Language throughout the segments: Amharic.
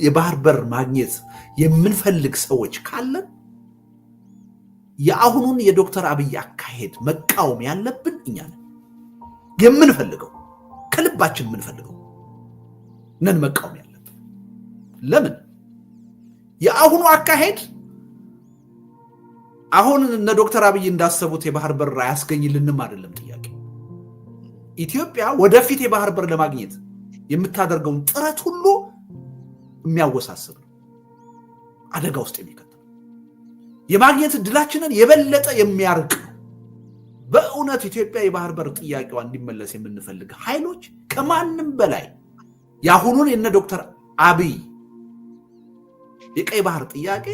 የባህር በር ማግኘት የምንፈልግ ሰዎች ካለን የአሁኑን የዶክተር አብይ አካሄድ መቃወም ያለብን እኛ ነን። የምንፈልገው ከልባችን የምንፈልገው ነን መቃወም ያለብን። ለምን የአሁኑ አካሄድ አሁን እነ ዶክተር አብይ እንዳሰቡት የባህር በር አያስገኝልንም አይደለም ጥያቄ። ኢትዮጵያ ወደፊት የባህር በር ለማግኘት የምታደርገውን ጥረት ሁሉ የሚያወሳስብ ነው፣ አደጋ ውስጥ የሚከተል የማግኘት እድላችንን የበለጠ የሚያርቅ ነው። በእውነት ኢትዮጵያ የባህር በር ጥያቄዋ እንዲመለስ የምንፈልግ ኃይሎች ከማንም በላይ ያሁኑን የነ ዶክተር አብይ የቀይ ባህር ጥያቄ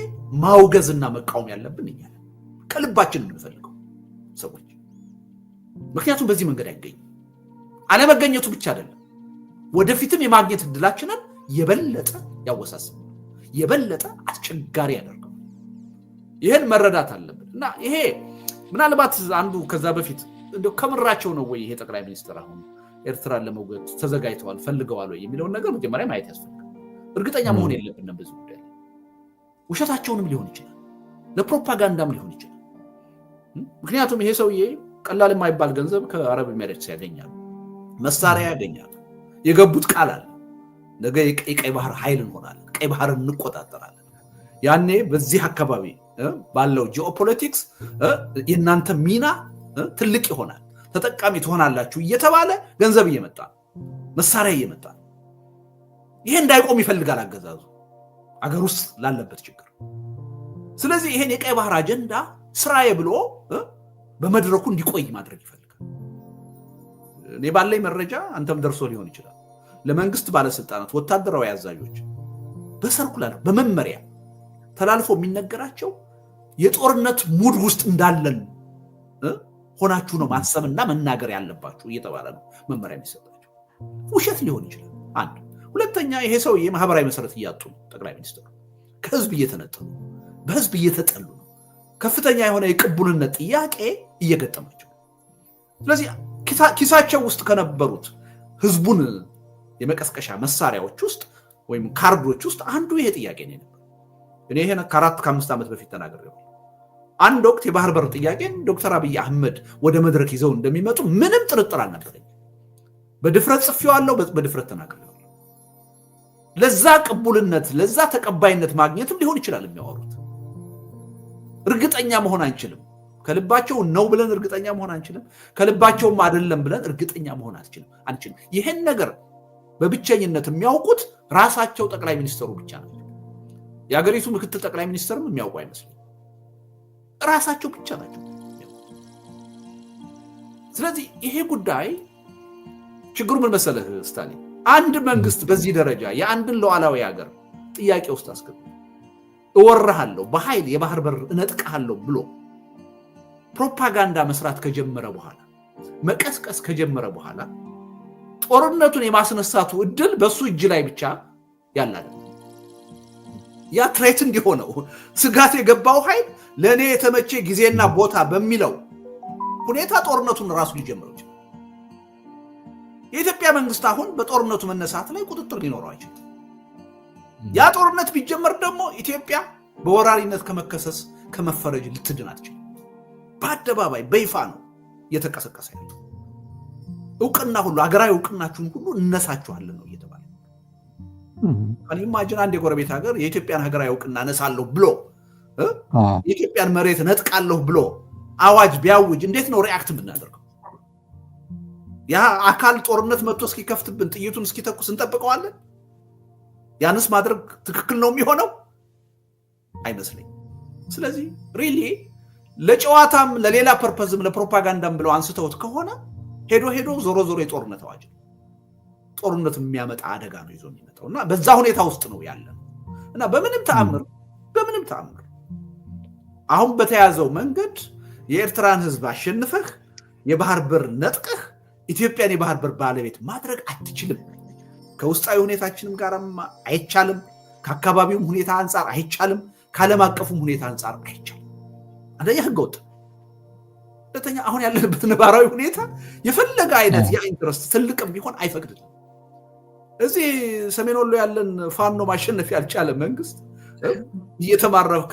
ማውገዝና መቃወም ያለብን እኛ ነን፣ ከልባችን የምንፈልገው ሰዎች። ምክንያቱም በዚህ መንገድ አይገኝም። አለመገኘቱ ብቻ አይደለም፣ ወደፊትም የማግኘት እድላችንን የበለጠ ያወሳስብ፣ የበለጠ አስቸጋሪ ያደርገው። ይህን መረዳት አለብን እና ይሄ ምናልባት አንዱ ከዛ በፊት እንደው ከምራቸው ነው ወይ ይሄ ጠቅላይ ሚኒስትር አሁን ኤርትራን ለመውገድ ተዘጋጅተዋል ፈልገዋል ወይ የሚለውን ነገር መጀመሪያ ማየት ያስፈልጋል። እርግጠኛ መሆን የለብንም በዚህ ጉዳይ። ውሸታቸውንም ሊሆን ይችላል፣ ለፕሮፓጋንዳም ሊሆን ይችላል። ምክንያቱም ይሄ ሰውዬ ቀላል የማይባል ገንዘብ ከአረብ ኤሚሬትስ ያገኛል፣ መሳሪያ ያገኛል፣ የገቡት ቃል አለ። ነገ የቀይ ባህር ኃይል እንሆናለን፣ ቀይ ባህርን እንቆጣጠራለን። ያኔ በዚህ አካባቢ ባለው ጂኦፖለቲክስ የእናንተ ሚና ትልቅ ይሆናል፣ ተጠቃሚ ትሆናላችሁ እየተባለ ገንዘብ እየመጣ መሳሪያ እየመጣ ይሄ እንዳይቆም ይፈልጋል አገዛዙ አገር ውስጥ ላለበት ችግር። ስለዚህ ይሄን የቀይ ባህር አጀንዳ ስራዬ ብሎ በመድረኩ እንዲቆይ ማድረግ ይፈልጋል። እኔ ባለኝ መረጃ አንተም ደርሶ ሊሆን ይችላል፣ ለመንግስት ባለስልጣናት ወታደራዊ አዛዦች በሰርኩላር በመመሪያ ተላልፎ የሚነገራቸው የጦርነት ሙድ ውስጥ እንዳለን ሆናችሁ ነው ማሰብና መናገር ያለባችሁ እየተባለ ነው መመሪያ የሚሰጣቸው። ውሸት ሊሆን ይችላል አንድ። ሁለተኛ ይሄ ሰውዬ ማህበራዊ መሰረት እያጡ ነው። ጠቅላይ ሚኒስትሩ ከህዝብ እየተነጠሉ፣ በህዝብ እየተጠሉ ነው። ከፍተኛ የሆነ የቅቡልነት ጥያቄ እየገጠማቸው። ስለዚህ ኪሳቸው ውስጥ ከነበሩት ህዝቡን የመቀስቀሻ መሳሪያዎች ውስጥ ወይም ካርዶች ውስጥ አንዱ ይሄ ጥያቄ ነው። እኔ ይሄን ከ4-5 ዓመት በፊት ተናግሬያለሁ። አንድ ወቅት የባህር በር ጥያቄን ዶክተር አብይ አህመድ ወደ መድረክ ይዘው እንደሚመጡ ምንም ጥርጥር አልነበረኝ። በድፍረት ጽፌዋለሁ፣ በድፍረት ተናግሬያለሁ። ለዛ ቅቡልነት ለዛ ተቀባይነት ማግኘትም ሊሆን ይችላል የሚያወሩት። እርግጠኛ መሆን አንችልም። ከልባቸው ነው ብለን እርግጠኛ መሆን አንችልም፣ ከልባቸውም አይደለም ብለን እርግጠኛ መሆን አንችልም። ይሄን ነገር በብቸኝነት የሚያውቁት ራሳቸው ጠቅላይ ሚኒስትሩ ብቻ ናቸው። የሀገሪቱ ምክትል ጠቅላይ ሚኒስትርም የሚያውቁ አይመስልም፣ ራሳቸው ብቻ ናቸው። ስለዚህ ይሄ ጉዳይ ችግሩ ምን መሰለህ ስታሊን፣ አንድ መንግስት በዚህ ደረጃ የአንድን ሉዓላዊ ሀገር ጥያቄ ውስጥ አስገባ እወርሃለሁ፣ በኃይል የባህር በር እነጥቅሃለሁ ብሎ ፕሮፓጋንዳ መስራት ከጀመረ በኋላ መቀስቀስ ከጀመረ በኋላ ጦርነቱን የማስነሳቱ እድል በሱ እጅ ላይ ብቻ ያላል። ያ ትሬት እንዲሆነው ስጋት የገባው ኃይል ለእኔ የተመቼ ጊዜና ቦታ በሚለው ሁኔታ ጦርነቱን ራሱ ሊጀምረው ይችላል። የኢትዮጵያ መንግስት አሁን በጦርነቱ መነሳት ላይ ቁጥጥር ሊኖረው አይችልም። ያ ጦርነት ቢጀመር ደግሞ ኢትዮጵያ በወራሪነት ከመከሰስ ከመፈረጅ ልትድን አትችልም። በአደባባይ በይፋ ነው እየተቀሰቀሰ ያለው። እውቅና ሁሉ ሀገራዊ እውቅናችሁን ሁሉ እነሳችኋለን ነው እየተባለ። ኢማጂን አንድ የጎረቤት ሀገር የኢትዮጵያን ሀገራዊ እውቅና እነሳለሁ ብሎ የኢትዮጵያን መሬት ነጥቃለሁ ብሎ አዋጅ ቢያውጅ እንዴት ነው ሪአክት የምናደርገው? ያ አካል ጦርነት መጥቶ እስኪከፍትብን ጥይቱን እስኪተኩስ እንጠብቀዋለን? ያንስ ማድረግ ትክክል ነው የሚሆነው? አይመስለኝም። ስለዚህ ሪሊ ለጨዋታም ለሌላ ፐርፐዝም ለፕሮፓጋንዳም ብለው አንስተውት ከሆነ ሄዶ ዞሮ የጦርነት አዋጅ ጦርነት የሚያመጣ አደጋ ነው ይዞ የሚመጣው እና በዛ ሁኔታ ውስጥ ነው ያለው እና በምንም ተአምር አሁን በተያዘው መንገድ የኤርትራን ህዝብ አሸንፈህ የባህር በር ነጥቀህ ኢትዮጵያን የባህር በር ባለቤት ማድረግ አትችልም። ከውስጣዊ ሁኔታችንም ጋርም አይቻልም፣ ከአካባቢውም ሁኔታ አንፃር አይቻልም፣ ከዓለም አቀፉም ሁኔታ አንፃር አይቻልም። አንደኛ ህገወጥ፣ ሁለተኛ አሁን ያለንበት ነባራዊ ሁኔታ የፈለገ አይነት የኢንትረስት ትልቅም ቢሆን አይፈቅድልም። እዚህ ሰሜን ወሎ ያለን ፋኖ ማሸነፍ ያልቻለ መንግስት እየተማረከ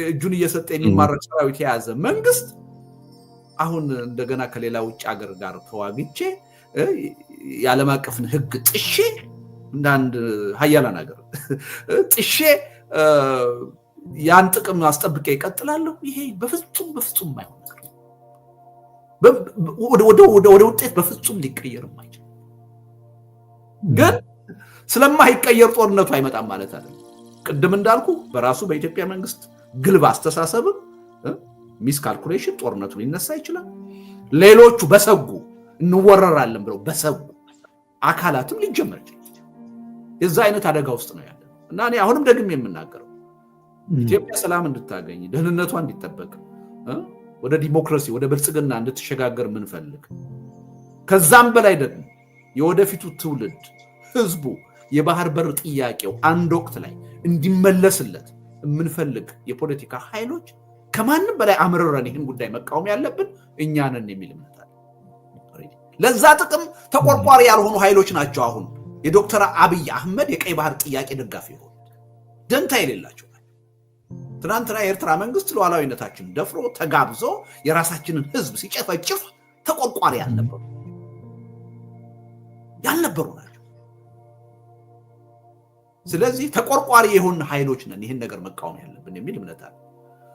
እጁን እየሰጠ የሚማረክ ሰራዊት የያዘ መንግስት አሁን እንደገና ከሌላ ውጭ ሀገር ጋር ተዋግቼ የዓለም አቀፍን ህግ ጥሼ እንዳንድ ሀያላን ሀገር ጥሼ ያን ጥቅም አስጠብቄ ይቀጥላለሁ። ይሄ በፍጹም አይሆን ነገር ወደ ውጤት በፍጹም ሊቀየር የማይችል ግን ስለማይቀየር ጦርነቱ አይመጣም ማለት አይደለም። ቅድም እንዳልኩ በራሱ በኢትዮጵያ መንግስት ግልብ አስተሳሰብም ሚስ ካልኩሌሽን ጦርነቱ ሊነሳ ይችላል። ሌሎቹ በሰጉ እንወረራለን ብለው በሰጉ አካላትም ሊጀመር ይችላል። የዛ አይነት አደጋ ውስጥ ነው ያለው እና እኔ አሁንም ደግሜ የምናገረው ኢትዮጵያ ሰላም እንድታገኝ ደህንነቷ እንዲጠበቅ ወደ ዲሞክራሲ ወደ ብልጽግና እንድትሸጋገር ምንፈልግ ከዛም በላይ ደግሞ የወደፊቱ ትውልድ ህዝቡ የባህር በር ጥያቄው አንድ ወቅት ላይ እንዲመለስለት የምንፈልግ የፖለቲካ ኃይሎች ከማንም በላይ አምርረን ይህን ጉዳይ መቃወም ያለብን እኛ ነን የሚል እምነት አለ። ለዛ ጥቅም ተቆርቋሪ ያልሆኑ ኃይሎች ናቸው አሁን የዶክተር አብይ አህመድ የቀይ ባህር ጥያቄ ደጋፊ ሆኑ ደንታ የሌላቸው። ትናንትና የኤርትራ መንግስት ሉዓላዊነታችን ደፍሮ ተጋብዞ የራሳችንን ህዝብ ሲጨፈጭፍ ተቆርቋሪ ያልነበሩ ናቸው። ስለዚህ ተቆርቋሪ የሆኑ ኃይሎች ነን ይህን ነገር መቃወም ያለብን የሚል እምነት አለ።